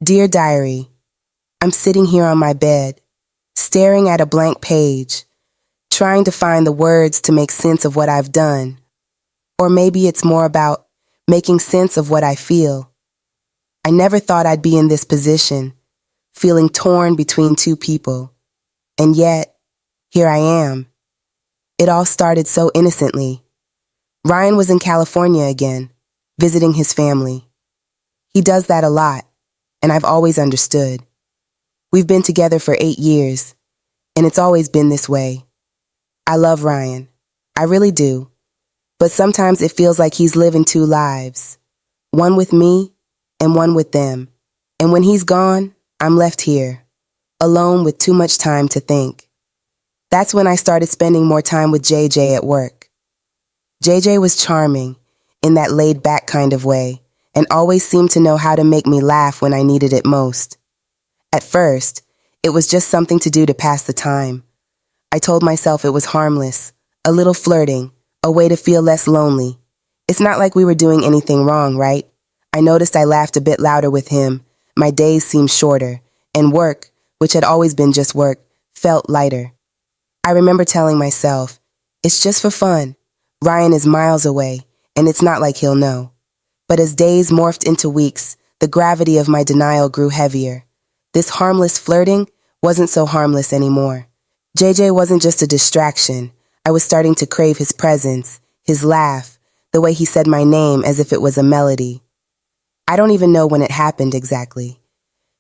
Dear Diary, I'm sitting here on my bed, staring at a blank page, trying to find the words to make sense of what I've done. Or maybe it's more about making sense of what I feel. I never thought I'd be in this position, feeling torn between two people. And yet, here I am. It all started so innocently. Ryan was in California again, visiting his family. He does that a lot, and I've always understood. We've been together for 8 years, and it's always been this way. I love Ryan. I really do. But sometimes it feels like he's living two lives, one with me and one with them. And when he's gone, I'm left here, alone with too much time to think. That's when I started spending more time with JJ at work. JJ was charming, in that laid-back kind of way, and always seemed to know how to make me laugh when I needed it most. At first, it was just something to do to pass the time. I told myself it was harmless, a little flirting, a way to feel less lonely. It's not like we were doing anything wrong, right? I noticed I laughed a bit louder with him. My days seemed shorter, and work, which had always been just work, felt lighter. I remember telling myself, it's just for fun. Ryan is miles away, and it's not like he'll know. But as days morphed into weeks, the gravity of my denial grew heavier. This harmless flirting wasn't so harmless anymore. JJ wasn't just a distraction. I was starting to crave his presence, his laugh, the way he said my name as if it was a melody. I don't even know when it happened exactly.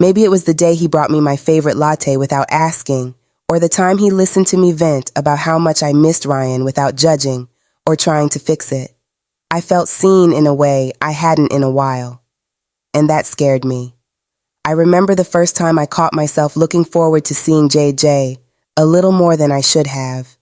Maybe it was the day he brought me my favorite latte without asking, or the time he listened to me vent about how much I missed Ryan without judging or trying to fix it. I felt seen in a way I hadn't in a while, and that scared me. I remember the first time I caught myself looking forward to seeing JJ, a little more than I should have.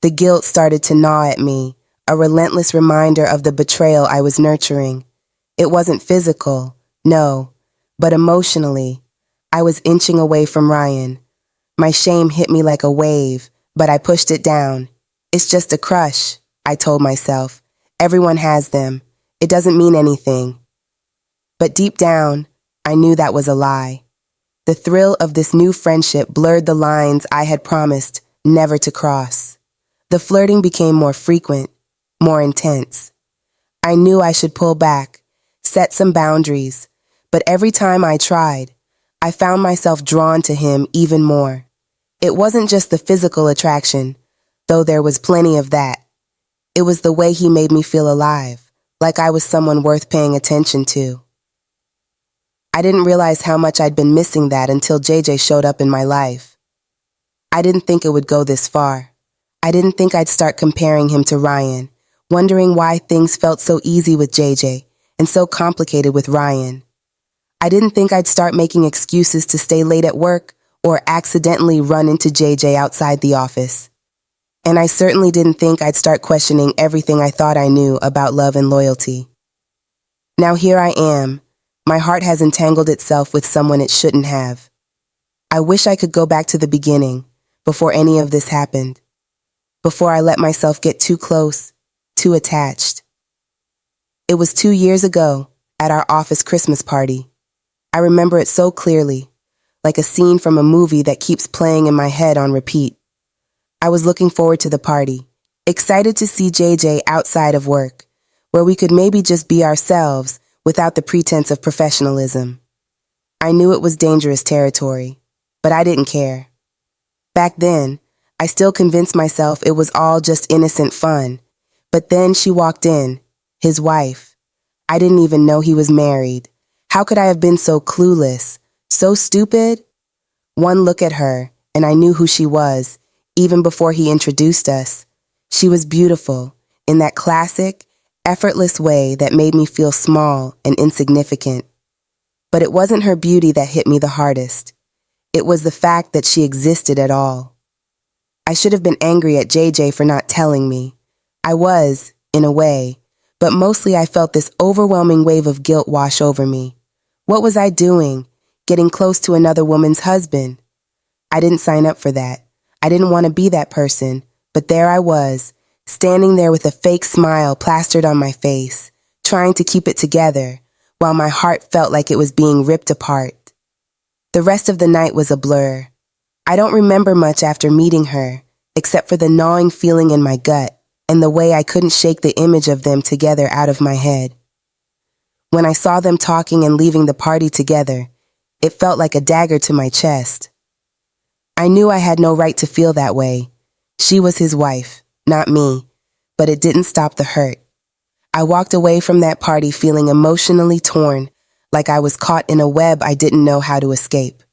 The guilt started to gnaw at me, a relentless reminder of the betrayal I was nurturing. It wasn't physical, no, but emotionally. I was inching away from Ryan. My shame hit me like a wave, but I pushed it down. It's just a crush, I told myself. Everyone has them. It doesn't mean anything. But deep down, I knew that was a lie. The thrill of this new friendship blurred the lines I had promised never to cross. The flirting became more frequent, more intense. I knew I should pull back, set some boundaries, but every time I tried, I found myself drawn to him even more. It wasn't just the physical attraction, though there was plenty of that. It was the way he made me feel alive, like I was someone worth paying attention to. I didn't realize how much I'd been missing that until JJ showed up in my life. I didn't think it would go this far. I didn't think I'd start comparing him to Ryan, wondering why things felt so easy with JJ and so complicated with Ryan. I didn't think I'd start making excuses to stay late at work or accidentally run into JJ outside the office. And I certainly didn't think I'd start questioning everything I thought I knew about love and loyalty. Now here I am. My heart has entangled itself with someone it shouldn't have. I wish I could go back to the beginning, before any of this happened. Before I let myself get too close, too attached. It was 2 years ago, at our office Christmas party. I remember it so clearly, like a scene from a movie that keeps playing in my head on repeat. I was looking forward to the party, excited to see JJ outside of work, where we could maybe just be ourselves without the pretense of professionalism. I knew it was dangerous territory, but I didn't care. Back then, I still convinced myself it was all just innocent fun. But then she walked in, his wife. I didn't even know he was married. How could I have been so clueless, so stupid? One look at her, and I knew who she was, even before he introduced us. She was beautiful, in that classic, effortless way that made me feel small and insignificant. But it wasn't her beauty that hit me the hardest. It was the fact that she existed at all. I should have been angry at JJ for not telling me. I was, in a way, but mostly I felt this overwhelming wave of guilt wash over me. What was I doing, getting close to another woman's husband? I didn't sign up for that. I didn't want to be that person, but there I was, standing there with a fake smile plastered on my face, trying to keep it together, while my heart felt like it was being ripped apart. The rest of the night was a blur. I don't remember much after meeting her, except for the gnawing feeling in my gut and the way I couldn't shake the image of them together out of my head. When I saw them talking and leaving the party together, it felt like a dagger to my chest. I knew I had no right to feel that way. She was his wife, not me, but it didn't stop the hurt. I walked away from that party feeling emotionally torn, like I was caught in a web I didn't know how to escape.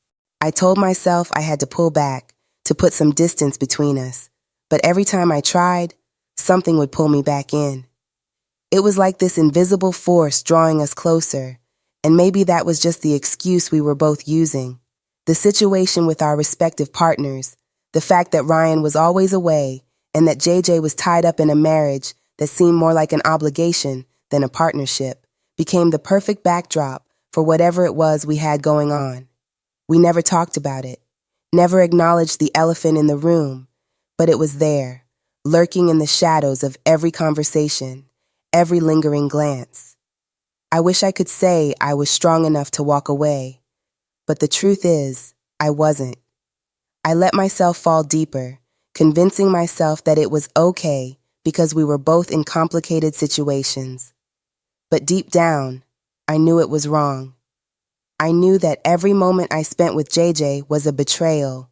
I told myself I had to pull back, to put some distance between us, but every time I tried, something would pull me back in. It was like this invisible force drawing us closer, and maybe that was just the excuse we were both using. The situation with our respective partners, the fact that Ryan was always away, and that JJ was tied up in a marriage that seemed more like an obligation than a partnership, became the perfect backdrop for whatever it was we had going on. We never talked about it, never acknowledged the elephant in the room, but it was there, lurking in the shadows of every conversation, every lingering glance. I wish I could say I was strong enough to walk away, but the truth is, I wasn't. I let myself fall deeper, convincing myself that it was okay because we were both in complicated situations. But deep down, I knew it was wrong. I knew that every moment I spent with JJ was a betrayal,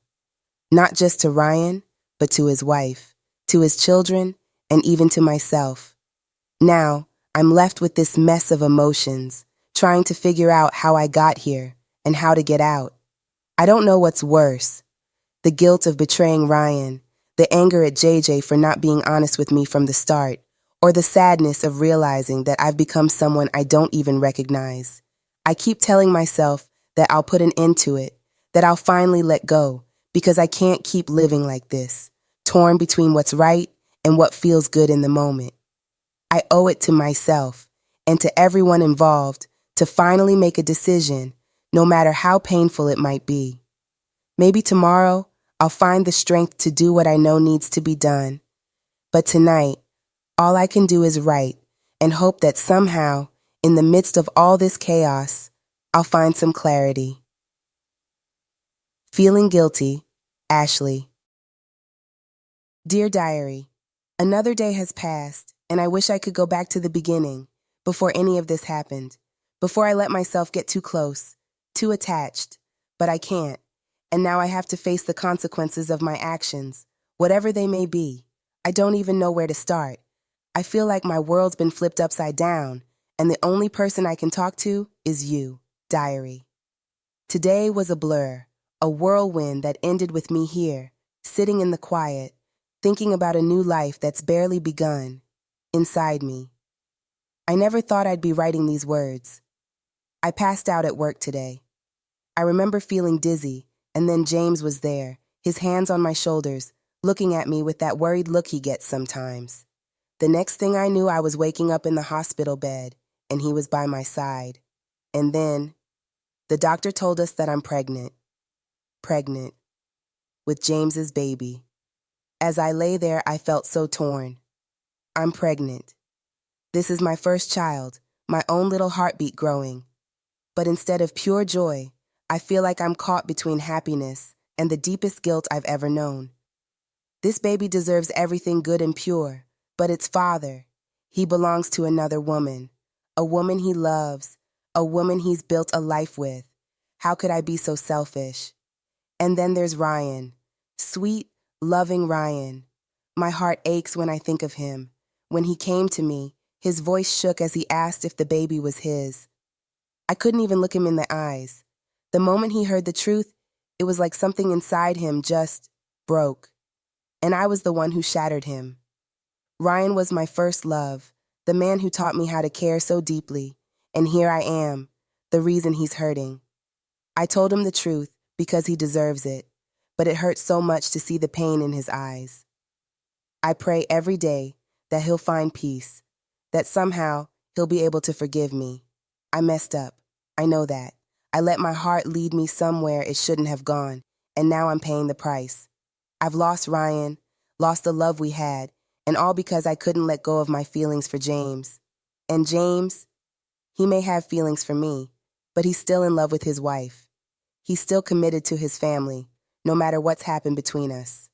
not just to Ryan, but to his wife, to his children, and even to myself. Now, I'm left with this mess of emotions, trying to figure out how I got here and how to get out. I don't know what's worse, the guilt of betraying Ryan, the anger at JJ for not being honest with me from the start, or the sadness of realizing that I've become someone I don't even recognize. I keep telling myself that I'll put an end to it, that I'll finally let go, because I can't keep living like this, torn between what's right and what feels good in the moment. I owe it to myself and to everyone involved to finally make a decision, no matter how painful it might be. Maybe tomorrow I'll find the strength to do what I know needs to be done. But tonight, all I can do is write and hope that somehow, in the midst of all this chaos, I'll find some clarity. Feeling guilty, Ashley. Dear Diary, another day has passed, and I wish I could go back to the beginning, before any of this happened, before I let myself get too close, too attached, but I can't, and now I have to face the consequences of my actions, whatever they may be. I don't even know where to start. I feel like my world's been flipped upside down, and the only person I can talk to is you, Diary. Today was a blur, a whirlwind that ended with me here, sitting in the quiet, thinking about a new life that's barely begun, inside me. I never thought I'd be writing these words. I passed out at work today. I remember feeling dizzy, and then James was there, his hands on my shoulders, looking at me with that worried look he gets sometimes. The next thing I knew, I was waking up in the hospital bed, and he was by my side. And then, the doctor told us that I'm pregnant. Pregnant. With James's baby. As I lay there, I felt so torn. I'm pregnant. This is my first child, my own little heartbeat growing. But instead of pure joy, I feel like I'm caught between happiness and the deepest guilt I've ever known. This baby deserves everything good and pure, but its father, he belongs to another woman, a woman he loves, a woman he's built a life with. How could I be so selfish? And then there's Ryan, sweet, loving Ryan. My heart aches when I think of him. When he came to me, his voice shook as he asked if the baby was his. I couldn't even look him in the eyes. The moment he heard the truth, it was like something inside him just broke. And I was the one who shattered him. Ryan was my first love, the man who taught me how to care so deeply. And here I am, the reason he's hurting. I told him the truth because he deserves it, but it hurts so much to see the pain in his eyes. I pray every day that he'll find peace, that somehow he'll be able to forgive me. I messed up. I know that. I let my heart lead me somewhere it shouldn't have gone, and now I'm paying the price. I've lost Ryan, lost the love we had, and all because I couldn't let go of my feelings for James. And James, He may have feelings for me, but he's still in love with his wife. He's still committed to his family, no matter what's happened between us.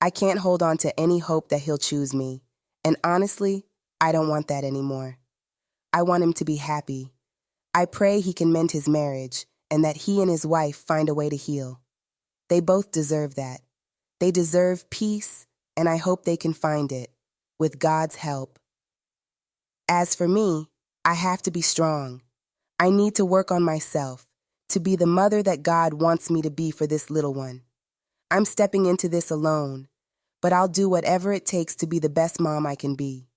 I can't hold on to any hope that he'll choose me. And honestly, I don't want that anymore. I want him to be happy. I pray he can mend his marriage and that he and his wife find a way to heal. They both deserve that. They deserve peace, and I hope they can find it, with God's help. As for me, I have to be strong. I need to work on myself, to be the mother that God wants me to be for this little one. I'm stepping into this alone, but I'll do whatever it takes to be the best mom I can be.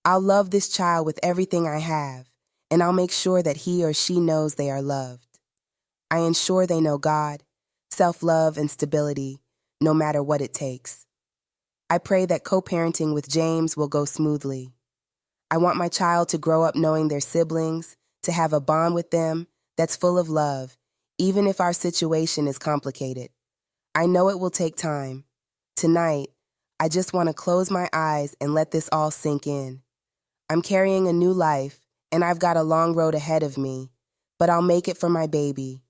I'll love this child with everything I have, and I'll make sure that he or she knows they are loved. I ensure they know God, self-love, and stability, no matter what it takes. I pray that co-parenting with James will go smoothly. I want my child to grow up knowing their siblings, to have a bond with them that's full of love, even if our situation is complicated. I know it will take time. Tonight, I just want to close my eyes and let this all sink in. I'm carrying a new life, and I've got a long road ahead of me, but I'll make it for my baby.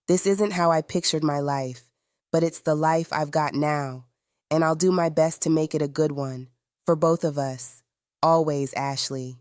This isn't how I pictured my life, but it's the life I've got now, and I'll do my best to make it a good one, for both of us. Always, Ashley.